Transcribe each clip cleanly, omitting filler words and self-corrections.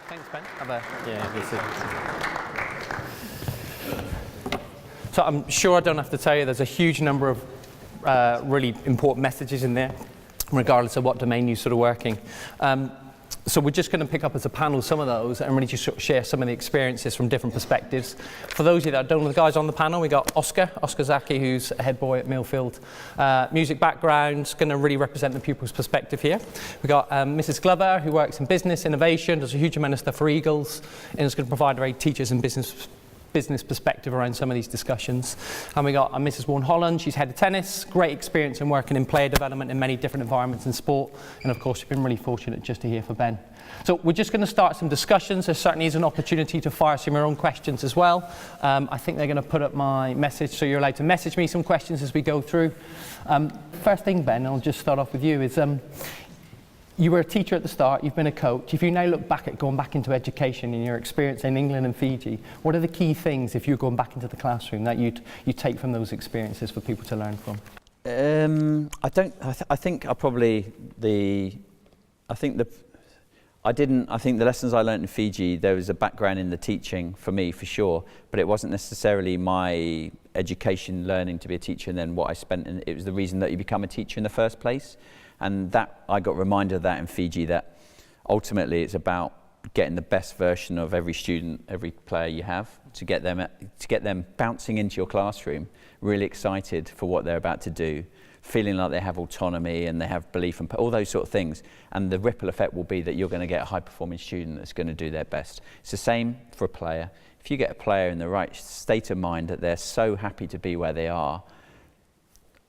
Thanks, Ben. So I'm sure I don't have to tell you there's a huge number of really important messages in there, regardless of what domain you're sort of working. So we're just going to pick up as a panel some of those and really just sort of share some of the experiences from different perspectives. For those of you that don't know the guys on the panel, we got Oscar Zaki, who's a head boy at Millfield. Music background, going to really represent the pupils' perspective here. We got Mrs. Glover, who works in business innovation, does a huge amount of stuff for Eagles, and is going to provide a very teachers and business perspective around some of these discussions. And we got Mrs. Warren Holland, she's head of tennis, great experience in working in player development in many different environments in sport, and of course we've been really fortunate just to hear from Ben. So we're just going to start some discussions. There certainly is an opportunity to fire some of your own questions as well. I think they're going to put up my message, so you're allowed to message me some questions as we go through. First thing, Ben, I'll just start off with you, is you were a teacher at the start, you've been a coach. If you now look back at going back into education and your experience in England and Fiji, what are the key things, if you're going back into the classroom, that you take from those experiences for people to learn from? I think the lessons I learned in Fiji, there was a background in the teaching for me, for sure, but it wasn't necessarily my education learning to be a teacher and then what I spent in. It was the reason that you become a teacher in the first place. And that I got reminded of that in Fiji, that ultimately it's about getting the best version of every student, every player you have, to get them bouncing into your classroom, really excited for what they're about to do, feeling like they have autonomy and they have belief and all those sort of things. And the ripple effect will be that you're going to get a high-performing student that's going to do their best. It's the same for a player. If you get a player in the right state of mind that they're so happy to be where they are,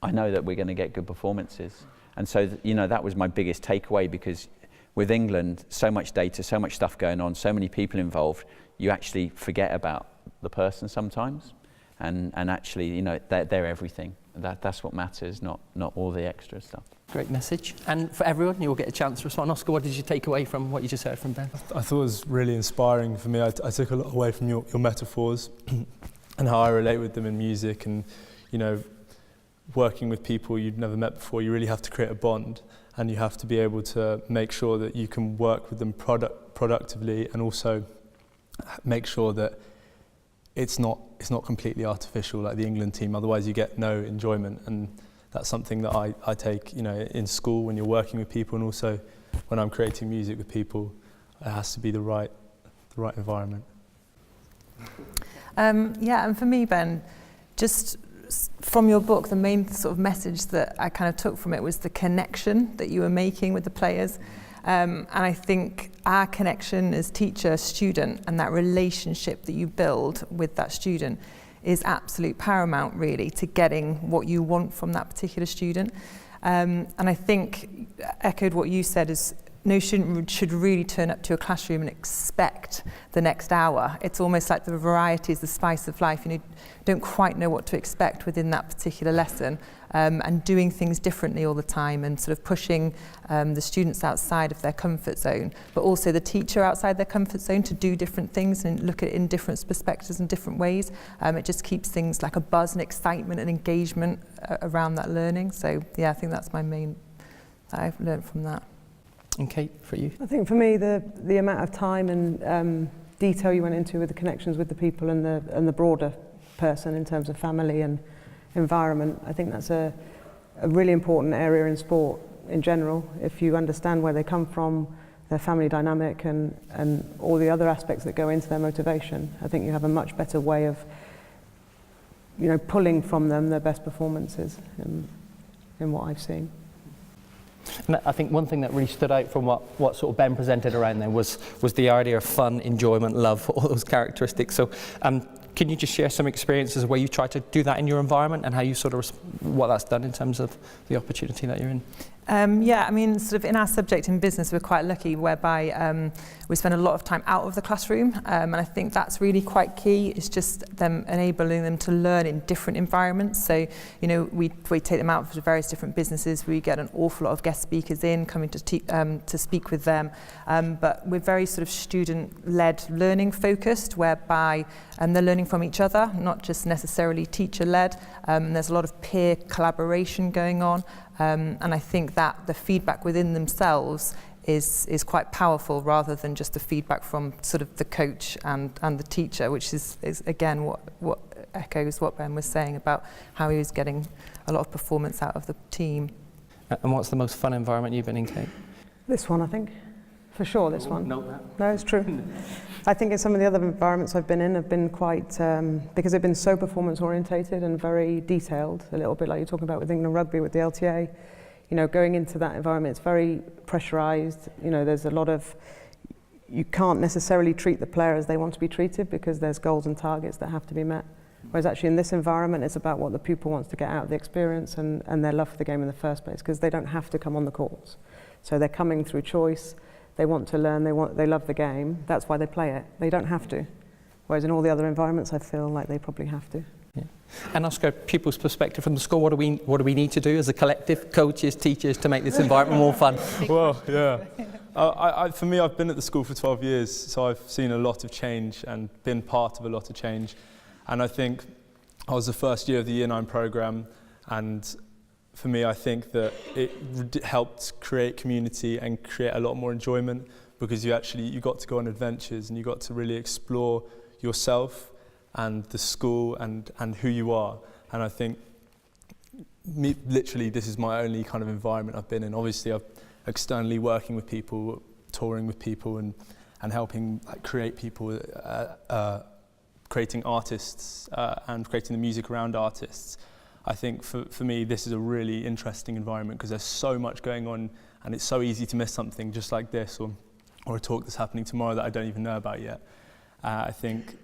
I know that we're going to get good performances. And so, that was my biggest takeaway, because with England, so much data, so much stuff going on, so many people involved, you actually forget about the person sometimes. And actually, they're everything. That's what matters, not all the extra stuff. Great message. And for everyone, you'll get a chance to respond. Oscar, what did you take away from what you just heard from Ben? I thought it was really inspiring for me. I took a lot away from your metaphors and how I relate with them in music, and, working with people you've never met before. You really have to create a bond, and you have to be able to make sure that you can work with them productively, and also make sure that it's not completely artificial like the England team. Otherwise you get no enjoyment, and that's something that I take in school when you're working with people, and also when I'm creating music with people. It has to be the right environment. And for me, Ben, just from your book, the main sort of message that I kind of took from it was the connection that you were making with the players. And I think our connection as teacher, student, and that relationship that you build with that student is absolute paramount, really, to getting what you want from that particular student. And I think, echoed what you said, is no student should really turn up to a classroom and expect the next hour. It's almost like the variety is the spice of life. You don't quite know what to expect within that particular lesson, and doing things differently all the time, and sort of pushing the students outside of their comfort zone, but also the teacher outside their comfort zone to do different things and look at it in different perspectives and different ways. It just keeps things like a buzz and excitement and engagement around that learning. So yeah, I think that's my main that I've learned from that. And Kate, for you? I think for me, the amount of time and detail you went into with the connections with the people and the broader person in terms of family and environment, I think that's a really important area in sport in general. If you understand where they come from, their family dynamic, and all the other aspects that go into their motivation, I think you have a much better way of pulling from them their best performances in what I've seen. And I think one thing that really stood out from what sort of Ben presented around there was the idea of fun, enjoyment, love, all those characteristics. So can you just share some experiences where you try to do that in your environment, and how you sort of what that's done in terms of the opportunity that you're in? Sort of in our subject in business, we're quite lucky, whereby we spend a lot of time out of the classroom, and I think that's really quite key. It's just them enabling them to learn in different environments. So, we take them out for various different businesses. We get an awful lot of guest speakers in coming to speak with them, but we're very sort of student-led learning focused, whereby they're learning from each other, not just necessarily teacher-led. There's a lot of peer collaboration going on. And I think that the feedback within themselves is quite powerful, rather than just the feedback from sort of the coach and the teacher, which is again what echoes what Ben was saying about how he was getting a lot of performance out of the team. And what's the most fun environment you've been in, Kate? This one, I think. For sure, this one. Note that. No, it's true. I think in some of the other environments I've been in have been quite, because they've been so performance orientated and very detailed, a little bit like you're talking about with England Rugby, with the LTA. You know, going into that environment, it's very pressurized. You know, there's a lot of, you can't necessarily treat the player as they want to be treated, because there's goals and targets that have to be met. Whereas actually in this environment, it's about what the pupil wants to get out of the experience and their love for the game in the first place, because they don't have to come on the courts. So they're coming through choice. They want to learn, they love the game. That's why they play it. They don't have to. Whereas in all the other environments, I feel like they probably have to. Yeah. And Oscar, pupils' perspective from the school, what do we need to do as a collective, coaches, teachers, to make this environment more fun? Well, yeah. For me, I've been at the school for 12 years, so I've seen a lot of change and been part of a lot of change. And I think I was the first year of the Year 9 programme, and for me, I think that it helped create community and create a lot more enjoyment, because you got to go on adventures and you got to really explore yourself and the school and who you are. And I think literally this is my only kind of environment I've been in. Obviously, I've externally working with people, touring with people and helping create people, creating artists and creating the music around artists. I think for me, this is a really interesting environment, because there's so much going on and it's so easy to miss something just like this, or a talk that's happening tomorrow that I don't even know about yet. I think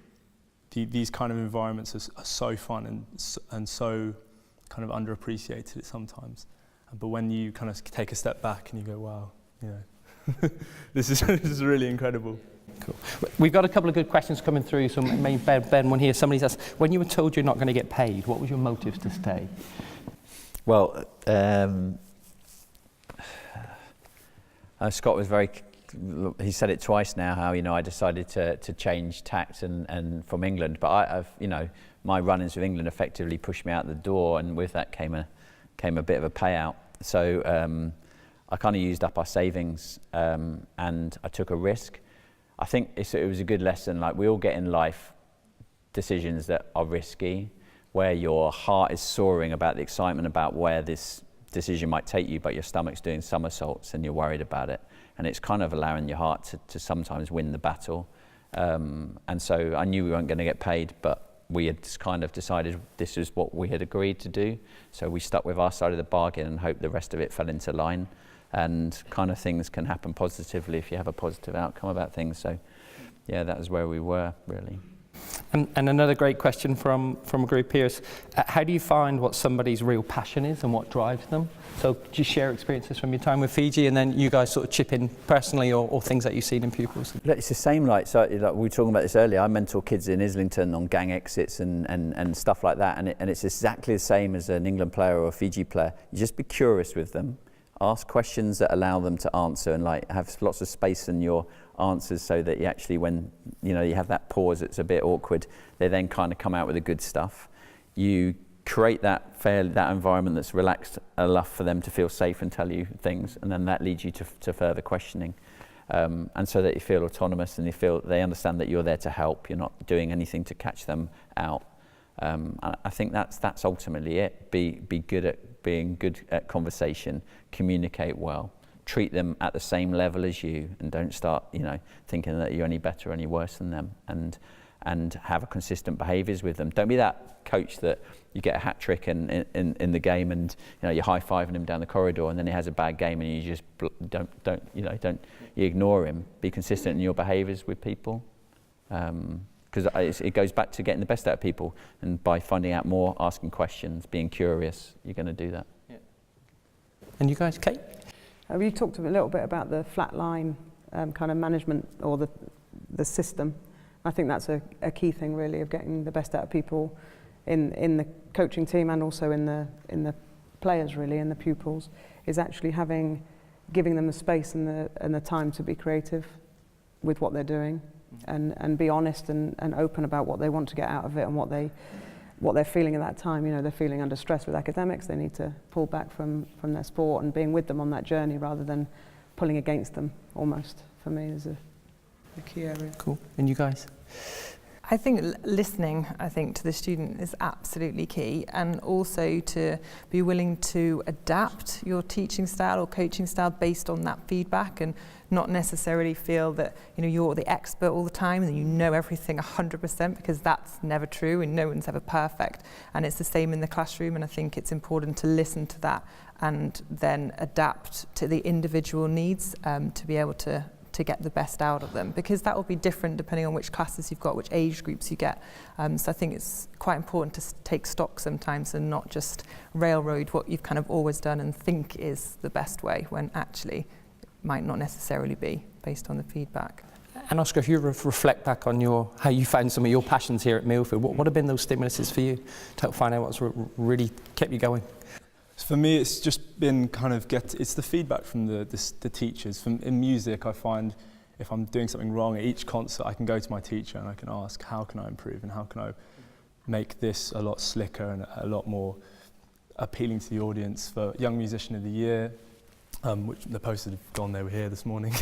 these kind of environments are so fun and so kind of underappreciated sometimes. But when you kind of take a step back and you go, wow, you know, this is really incredible. Cool. We've got a couple of good questions coming through, so maybe Ben, one here. Somebody's asked, when you were told you're not going to get paid, what was your motive to stay? Well, Scott was he said it twice now, how, you know, I decided to change tact and from England, but I've, you know, my run-ins with England effectively pushed me out the door, and with that came a bit of a payout. So I kind of used up our savings, and I took a risk. I think it was a good lesson. Like, we all get in life decisions that are risky, where your heart is soaring about the excitement about where this decision might take you, but your stomach's doing somersaults and you're worried about it. And it's kind of allowing your heart to sometimes win the battle. And so I knew we weren't going to get paid, but we had kind of decided this is what we had agreed to do. So we stuck with our side of the bargain and hoped the rest of it fell into line. And kind of things can happen positively if you have a positive outcome about things. So yeah, that was where we were, really. And another great question from a group here is, how do you find what somebody's real passion is and what drives them? So do you share experiences from your time with Fiji, and then you guys sort of chip in personally, or things that you've seen in pupils? It's the same, like we were talking about this earlier. I mentor kids in Islington on gang exits and stuff like that, and it's exactly the same as an England player or a Fiji player. You just be curious with them, ask questions that allow them to answer, and like have lots of space in your answers, so that you actually, when you know you have that pause, it's a bit awkward, they then kind of come out with the good stuff. You create that environment that's relaxed enough for them to feel safe and tell you things, and then that leads you to further questioning, and so that you feel autonomous and they understand that you're there to help. You're not doing anything to catch them out. I think that's ultimately it. Be good at being good at conversation, communicate well, treat them at the same level as you, and don't start, you know, thinking that you're any better or any worse than them, and have a consistent behaviours with them. Don't be that coach that you get a hat trick in the game, and you know you're high-fiving him down the corridor, and then he has a bad game, and you just don't you ignore him. Be consistent in your behaviours with people, because it goes back to getting the best out of people, and by finding out more, asking questions, being curious, you're going to do that. Yeah. And you guys, Kate? You talked a little bit about the flat line kind of management, or the system. I think that's a key thing, really, of getting the best out of people in the coaching team, and also in the players, really, and the pupils, is actually giving them the space and the time to be creative with what they're doing, and be honest and open about what they want to get out of it, and what they're feeling at that time. You know, they're feeling under stress with academics, they need to pull back from their sport, and being with them on that journey, rather than pulling against them almost, for me, is a key area. Cool. And you guys? I think listening, to the student is absolutely key, and also to be willing to adapt your teaching style or coaching style based on that feedback, and not necessarily feel that you're the expert all the time and you know everything 100%, because that's never true and no one's ever perfect. And it's the same in the classroom, and I think it's important to listen to that and then adapt to the individual needs to be able to get the best out of them, because that will be different depending on which classes you've got, which age groups you get. So I think it's quite important to take stock sometimes and not just railroad what you've kind of always done and think is the best way, when actually it might not necessarily be, based on the feedback. And Oscar, if you reflect back on how you found some of your passions here at Millfield, what have been those stimuluses for you to help find out what's really kept you going? For me, it's just been it's the feedback from the teachers. In music, I find if I'm doing something wrong at each concert, I can go to my teacher and I can ask, how can I improve and how can I make this a lot slicker and a lot more appealing to the audience. For Young Musician of the Year, which the posters have gone, they were here this morning.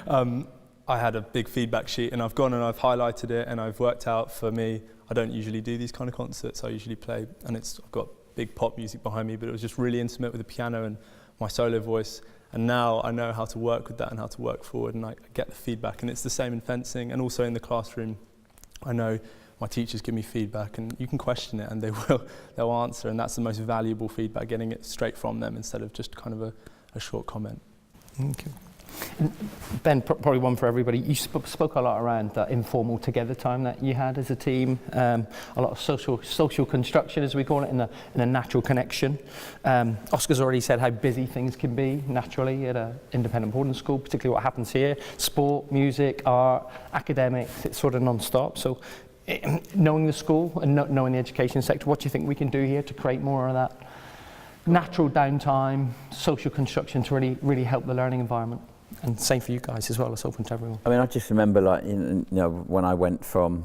I had a big feedback sheet, and I've gone and I've highlighted it, and I've worked out, for me, I don't usually do these kind of concerts. I usually play, and I've got big pop music behind me, but it was just really intimate with the piano and my solo voice, and now I know how to work with that and how to work forward, and I get the feedback. And it's the same in fencing, and also in the classroom. I know my teachers give me feedback, and you can question it and they'll answer, and that's the most valuable feedback, getting it straight from them instead of just kind of a short comment. Okay. And Ben, probably one for everybody. You spoke a lot around that informal together time that you had as a team, a lot of social construction, as we call it, in a natural connection. Oscar's already said how busy things can be naturally at an independent boarding school, particularly what happens here: sport, music, art, academics. It's sort of non-stop. So, knowing the school and knowing the education sector, what do you think we can do here to create more of that natural downtime, social construction to really help the learning environment? And same for you guys as well. It's open to everyone. I mean, I just remember, when I went from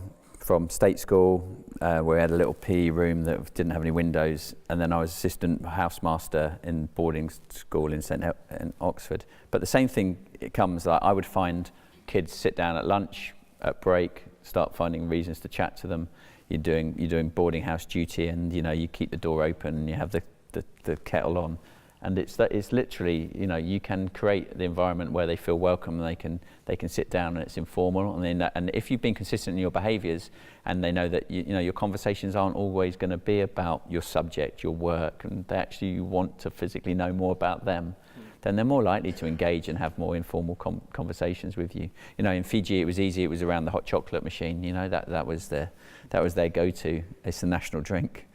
state school, where we had a little PE room that didn't have any windows, and then I was assistant housemaster in boarding school in Oxford. But the same thing, it comes like I would find kids sit down at lunch, at break, start finding reasons to chat to them. You're doing boarding house duty, and you keep the door open and you have the kettle on. And it's literally, you can create the environment where they feel welcome, and they can sit down, and it's informal. And if you've been consistent in your behaviours, and they know that your conversations aren't always going to be about your subject, your work, and they actually want to physically know more about them, then they're more likely to engage and have more informal conversations with you. In Fiji it was easy; it was around the hot chocolate machine. That was their go-to. It's the national drink.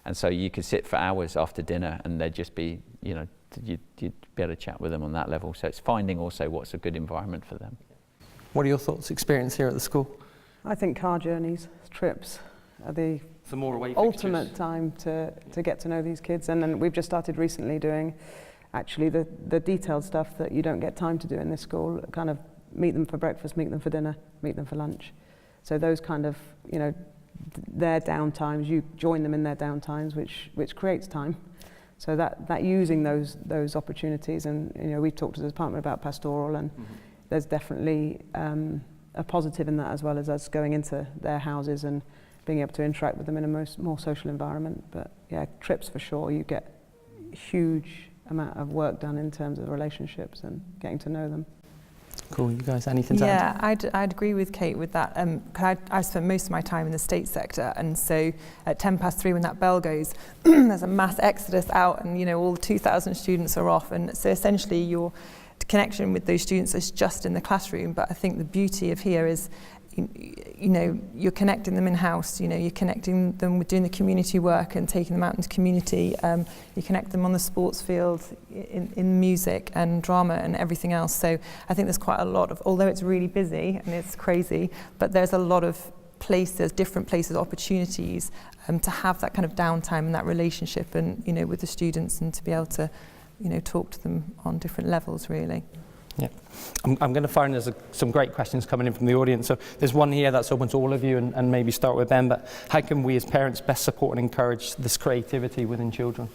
And so you could sit for hours after dinner, and they'd just be, you'd be able to chat with them on that level. So it's finding also what's a good environment for them. What are your thoughts, experience here at the school? I think car journeys, trips, are the ultimate time to get to know these kids. And then we've just started recently doing actually the detailed stuff that you don't get time to do in this school, kind of meet them for breakfast, meet them for dinner, meet them for lunch. So those kind of, their downtimes, you join them in their downtimes, which creates time. So that using those opportunities, and we've talked as a department about pastoral, and there's definitely a positive in that, as well as us going into their houses and being able to interact with them in a more social environment. But yeah, trips for sure, you get a huge amount of work done in terms of relationships and getting to know them. Cool. You guys, anything to add? Yeah, I'd agree with Kate with that. I spent most of my time in the state sector, and so at 3:10 when that bell goes, there's a mass exodus out, and all the 2,000 students are off, and so essentially your connection with those students is just in the classroom. But I think the beauty of here is, you're connecting them in-house, you're connecting them with doing the community work and taking them out into community. You connect them on the sports field, in music and drama and everything else. So I think there's quite a lot of, although it's really busy and it's crazy, but there's a lot of places, different places, opportunities to have that kind of downtime and that relationship and, with the students, and to be able to, talk to them on different levels, really. Yeah, I'm going to find there's some great questions coming in from the audience. So there's one here that's open to all of you, and maybe start with Ben. But how can we as parents best support and encourage this creativity within children?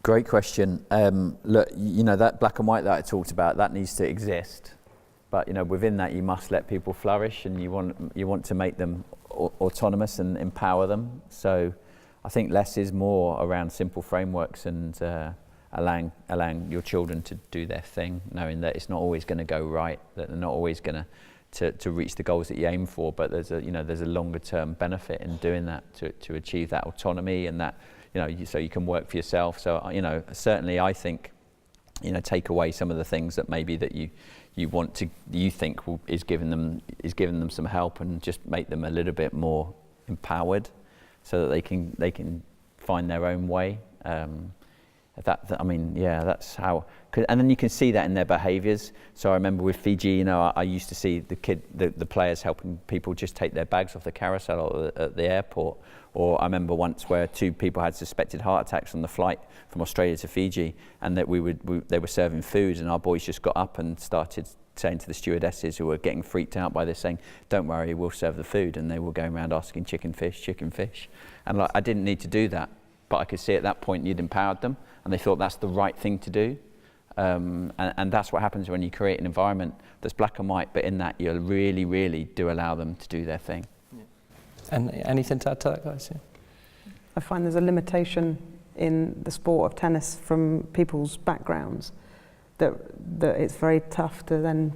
Great question. Look, that black and white that I talked about, that needs to exist. But within that, you must let people flourish, and you want to make them autonomous and empower them. So I think less is more around simple frameworks and allowing your children to do their thing, knowing that it's not always going to go right, that they're not always going to reach the goals that you aim for, but there's a longer term benefit in doing that to achieve that autonomy, and that so you can work for yourself. So certainly I think take away some of the things that maybe that you think is giving them some help, and just make them a little bit more empowered, so that they can find their own way. That's how. And then you can see that in their behaviours. So I remember with Fiji, I used to see the players helping people just take their bags off the carousel at the airport. Or I remember once where 2 people had suspected heart attacks on the flight from Australia to Fiji, and that they were serving food, and our boys just got up and started saying to the stewardesses, who were getting freaked out by this, saying, "Don't worry, we'll serve the food." And they were going around asking chicken fish. And I didn't need to do that, but I could see at that point you'd empowered them, and they thought that's the right thing to do. And that's what happens when you create an environment that's black and white, but in that you really, really do allow them to do their thing. Yeah. And anything to add to that, guys? Yeah. I find there's a limitation in the sport of tennis from people's backgrounds, that it's very tough to then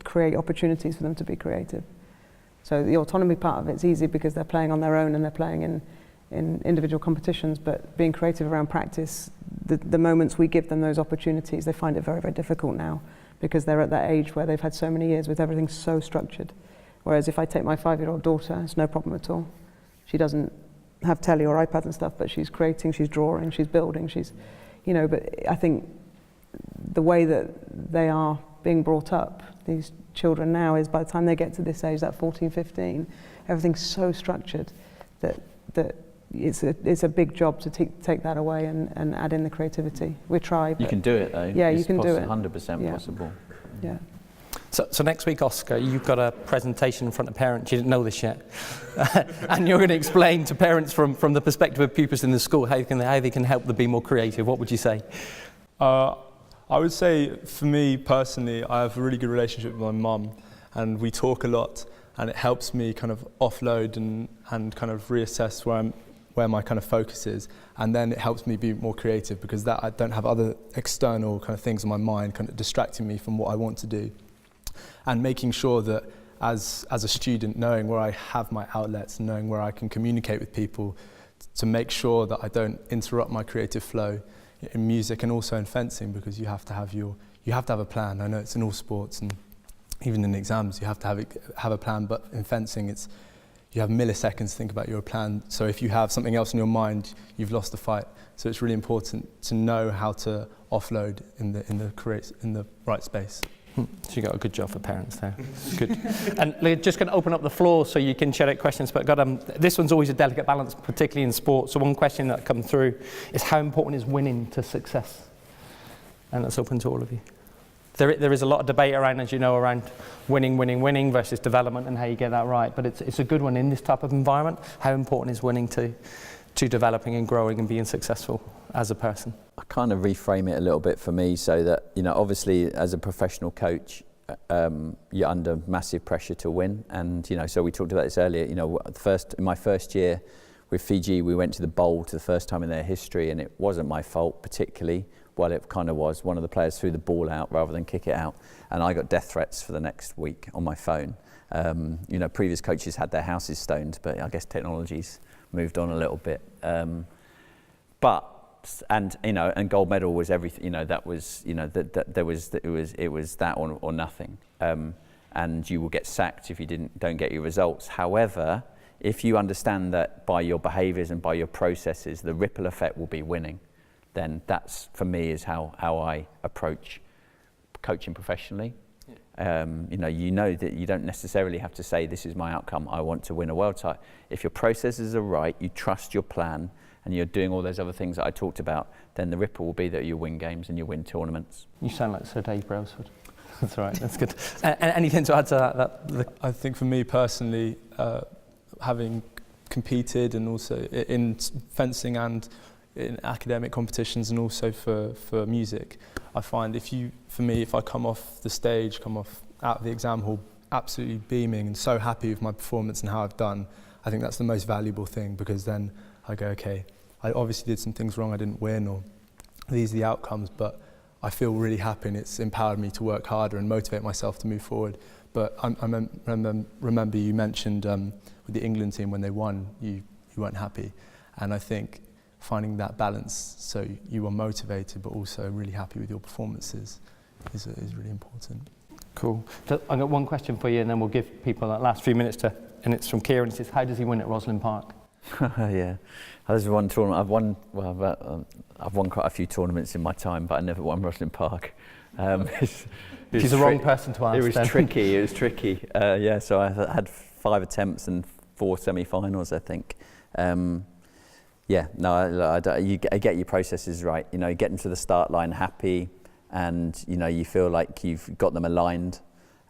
create opportunities for them to be creative. So the autonomy part of it's easy because they're playing on their own and they're playing in individual competitions, but being creative around practice, the moments we give them those opportunities, they find it very, very difficult now, because they're at that age where they've had so many years with everything so structured. Whereas if I take my 5-year-old daughter, it's no problem at all. She doesn't have telly or iPad and stuff, but she's creating, she's drawing, she's building, but I think the way that they are being brought up, these children now, is by the time they get to this age, that 14, 15, everything's so structured that it's a big job to take that away and add in the creativity. We try. You can do it though. Yeah, you can do it. 100% possible. Yeah. So next week, Oscar, you've got a presentation in front of parents. You didn't know this yet. And you're going to explain to parents from the perspective of pupils in the school how they can help them be more creative. What would you say? I would say, for me personally, I have a really good relationship with my mum, and we talk a lot, and it helps me kind of offload and kind of reassess where my kind of focus is, and then it helps me be more creative, because that I don't have other external kind of things in my mind kind of distracting me from what I want to do. And making sure that as a student, knowing where I have my outlets and knowing where I can communicate with people, to make sure that I don't interrupt my creative flow in music and also in fencing, because you have to have a plan. I know it's in all sports, and even in exams you have to have a plan, but in fencing you have milliseconds to think about your plan. So if you have something else in your mind, you've lost the fight. So it's really important to know how to offload in the right space. So you got a good job for parents there. Good. And we're just going to open up the floor so you can share out questions. But this one's always a delicate balance, particularly in sport. So one question that comes through is, how important is winning to success? And that's open to all of you. There is a lot of debate around, as you know, around winning versus development and how you get that right. But it's a good one in this type of environment. How important is winning to developing and growing and being successful as a person? I kind of reframe it a little bit for me, so that, obviously as a professional coach, you're under massive pressure to win. And, so we talked about this earlier, in my first year with Fiji, we went to the bowl for the first time in their history, and it wasn't my fault particularly. Well, it kind of was. One of the players threw the ball out rather than kick it out, and I got death threats for the next week on my phone. Previous coaches had their houses stoned, but I guess technology's moved on a little bit. And gold medal was everything. That was, it was that or nothing. And you will get sacked if you don't get your results. However, if you understand that by your behaviours and by your processes, the ripple effect will be winning, then that's, for me, is how I approach coaching professionally. Yeah. That you don't necessarily have to say, this is my outcome, I want to win a world title. If your processes are right, you trust your plan, and you're doing all those other things that I talked about, then the ripple will be that you win games and you win tournaments. You sound like Sir Dave Brailsford. That's right, that's good. Anything to add to that? I think for me personally, having competed and also in fencing and in academic competitions and also for music. I find if I come off the stage, come off out of the exam hall absolutely beaming and so happy with my performance and how I've done, I think that's the most valuable thing, because then I go, okay, I obviously did some things wrong, I didn't win, or these are the outcomes, but I feel really happy and it's empowered me to work harder and motivate myself to move forward. But I remember you mentioned with the England team when they won, you weren't happy. And I think finding that balance so you are motivated but also really happy with your performances is really important. Cool. So I've got one question for you, and then we'll give people that last few minutes and it's from Kieran. It says, how does he win at Rosslyn Park? Yeah, there's one tournament. I've won quite a few tournaments in my time, but I never won Rosslyn Park. She's the wrong person to ask. It was tricky. It was tricky. Yeah, so I had 5 attempts and 4 semi-finals, I think. Yeah, no, I get your processes right. You know, getting to the start line happy, and you know you feel like you've got them aligned,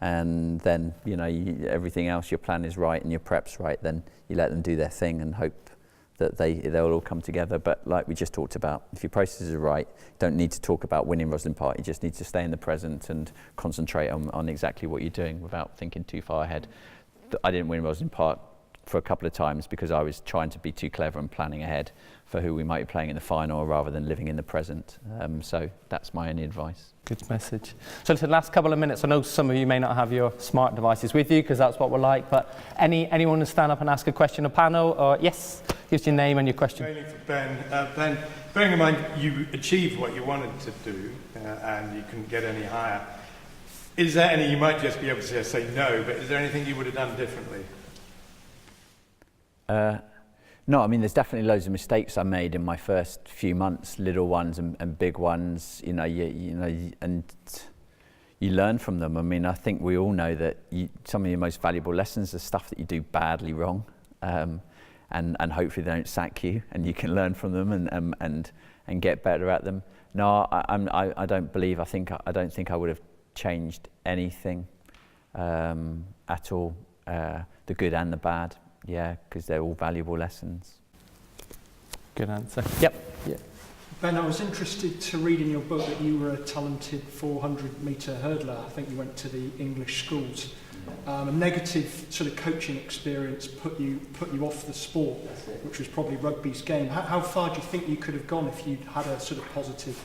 and then you know everything else, your plan is right and your prep's right. Then you let them do their thing and hope that they'll all come together. But like we just talked about, if your processes are right, you don't need to talk about winning Rosslyn Park. You just need to stay in the present and concentrate on exactly what you're doing without thinking too far ahead. I didn't win Rosslyn Park for a couple of times because I was trying to be too clever and planning ahead for who we might be playing in the final rather than living in the present. So that's my only advice. Good message. So listen, last couple of minutes, I know some of you may not have your smart devices with you because that's what we're like, but anyone to stand up and ask a question, a panel, or yes, here's your name and your question. Mainly for Ben. Ben, bearing in mind you achieved what you wanted to do and you couldn't get any higher, is there any, you might just be able to say no, but is there anything you would have done differently? No, I mean, there's definitely loads of mistakes I made in my first few months, little ones and big ones. You know, and you learn from them. I mean, I think we all know that some of your most valuable lessons are stuff that you do badly wrong, and hopefully they don't sack you, and you can learn from them and get better at them. No, I don't believe. I don't think I would have changed anything at all, the good and the bad. Yeah, because they're all valuable lessons. Good answer. Yep. Yeah. Ben, I was interested to read in your book that you were a talented 400-metre hurdler. I think you went to the English schools. A negative sort of coaching experience put you off the sport, which was probably rugby's game. How far do you think you could have gone if you'd had a sort of positive?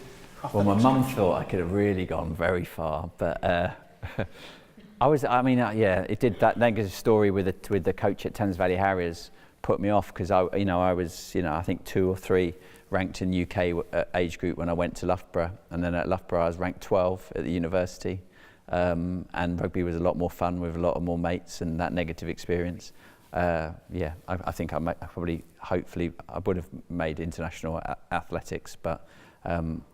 Well, my mum thought I could have really gone very far, but. It did. That negative story with the coach at Thames Valley Harriers put me off because I was I think 2 or 3 ranked in UK age group when I went to Loughborough, and then at Loughborough I was ranked 12 at the university, and rugby was a lot more fun with a lot more mates, and that negative experience. I think hopefully I would have made international athletics, but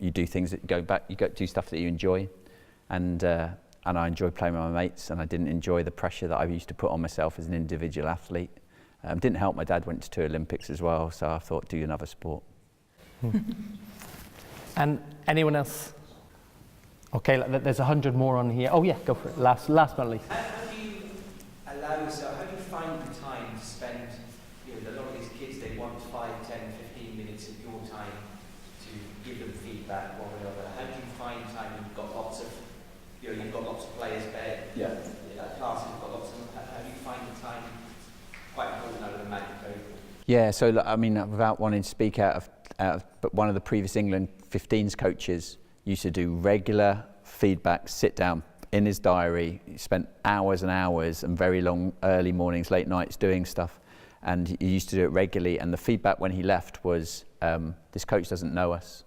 you do things that you do stuff that you enjoy, and I enjoyed playing with my mates, and I didn't enjoy the pressure that I used to put on myself as an individual athlete. Didn't help, my dad went to 2 Olympics as well, so I thought, do another sport. And anyone else? Okay, there's 100 more on here. Oh yeah, go for it. Last but not least. How do you allow yourself, how do you find the time to spend, a lot of these kids, they want 5, 10, 15 minutes of your time to give them feedback one way or another. How do you find time? You've got lots of players there. Yeah. Classes have got lots of. How do you find the time? Quite important, I would imagine. Yeah. So I mean, without wanting to speak out of, but one of the previous England 15s coaches used to do regular feedback, sit down in his diary. He spent hours and hours and very long early mornings, late nights doing stuff, and he used to do it regularly. And the feedback when he left was, this coach doesn't know us.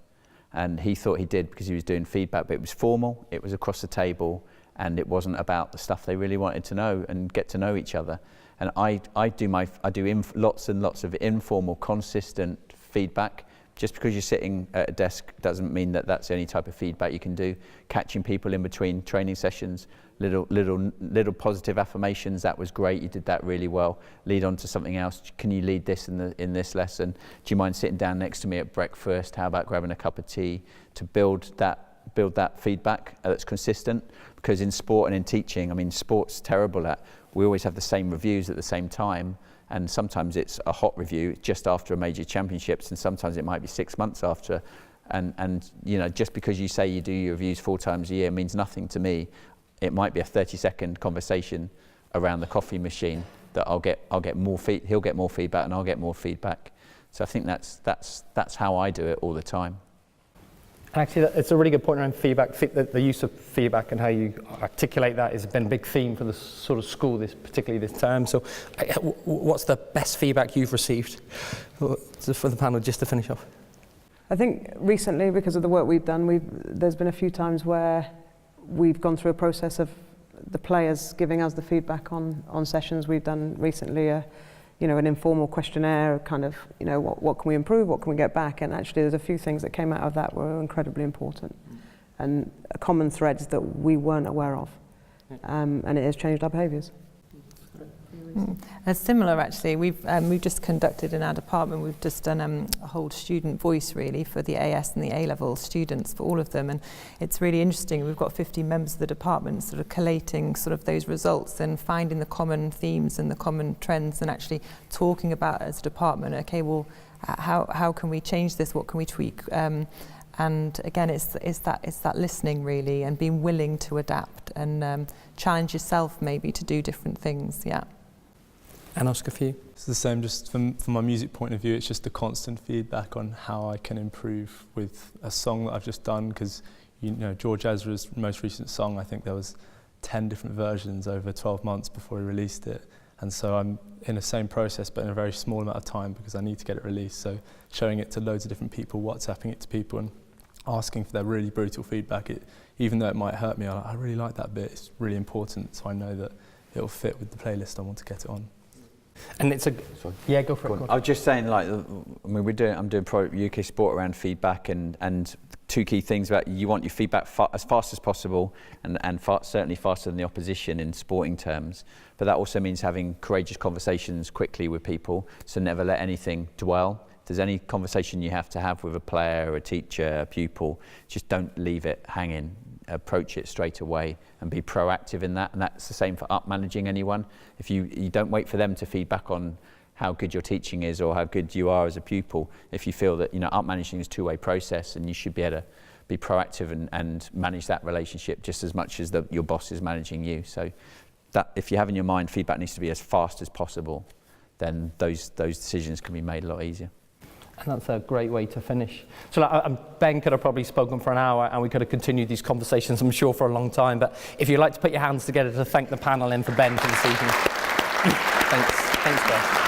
And he thought he did because he was doing feedback, but it was formal, it was across the table, and it wasn't about the stuff they really wanted to know and get to know each other. And I do lots and lots of informal, consistent feedback. Just because you're sitting at a desk doesn't mean that that's the only type of feedback you can do. Catching people in between training sessions, little positive affirmations. That was great. You did that really well. Lead on to something else. Can you lead this in this lesson? Do you mind sitting down next to me at breakfast? How about grabbing a cup of tea? To build that feedback that's consistent. Because in sport and in teaching, I mean, sport's terrible at. We always have the same reviews at the same time. And sometimes it's a hot review just after a major championships, and sometimes it might be 6 months after. And you know, just because you say you do your reviews 4 times a year means nothing to me. It might be a 30-second conversation around the coffee machine that I'll get more he'll get more feedback and I'll get more feedback. So I think that's how I do it all the time. Actually, it's a really good point around feedback. The use of feedback and how you articulate that has been a big theme for the sort of school, particularly this term. So what's the best feedback you've received for the panel, just to finish off? I think recently, because of the work we've done, there's been a few times where we've gone through a process of the players giving us the feedback on sessions. We've done recently an informal questionnaire, kind of, what can we improve, what can we get back, and actually there's a few things that came out of that were incredibly important and common threads that we weren't aware of, and it has changed our behaviours. Similar, actually, we've just conducted in our department, we've just done a whole student voice really for the AS and the A-level students, for all of them, and it's really interesting. We've got 50 members of the department sort of collating sort of those results and finding the common themes and the common trends, and actually talking about as a department, okay, well, how can we change this, what can we tweak, and again, it's that listening really, and being willing to adapt and challenge yourself maybe to do different things. Yeah. And Oscar, for you? It's the same, just from my music point of view, it's just the constant feedback on how I can improve with a song that I've just done, because George Ezra's most recent song, I think there was 10 different versions over 12 months before he released it, and so I'm in the same process but in a very small amount of time because I need to get it released. So showing it to loads of different people, WhatsApping it to people and asking for their really brutal feedback, even though it might hurt me, I really like that bit, it's really important, so I know that it'll fit with the playlist I want to get it on. And it's yeah, go for it. I was just saying, I'm doing pro UK sport around feedback, and 2 key things about you want your feedback as fast as possible, and certainly faster than the opposition in sporting terms. But that also means having courageous conversations quickly with people. So never let anything dwell. If there's any conversation you have to have with a player, a teacher, a pupil, just don't leave it hanging. Approach it straight away and be proactive in that, and that's the same for up managing anyone. If you don't wait for them to feedback on how good your teaching is or how good you are as a pupil. If you feel that up managing is a 2-way process, and you should be able to be proactive and manage that relationship just as much as your boss is managing you. So that, if you have in your mind feedback needs to be as fast as possible, then those decisions can be made a lot easier. And that's a great way to finish. So Ben could have probably spoken for an hour and we could have continued these conversations, I'm sure, for a long time. But if you'd like to put your hands together to thank the panel and for Ben for this evening. Thanks, Ben.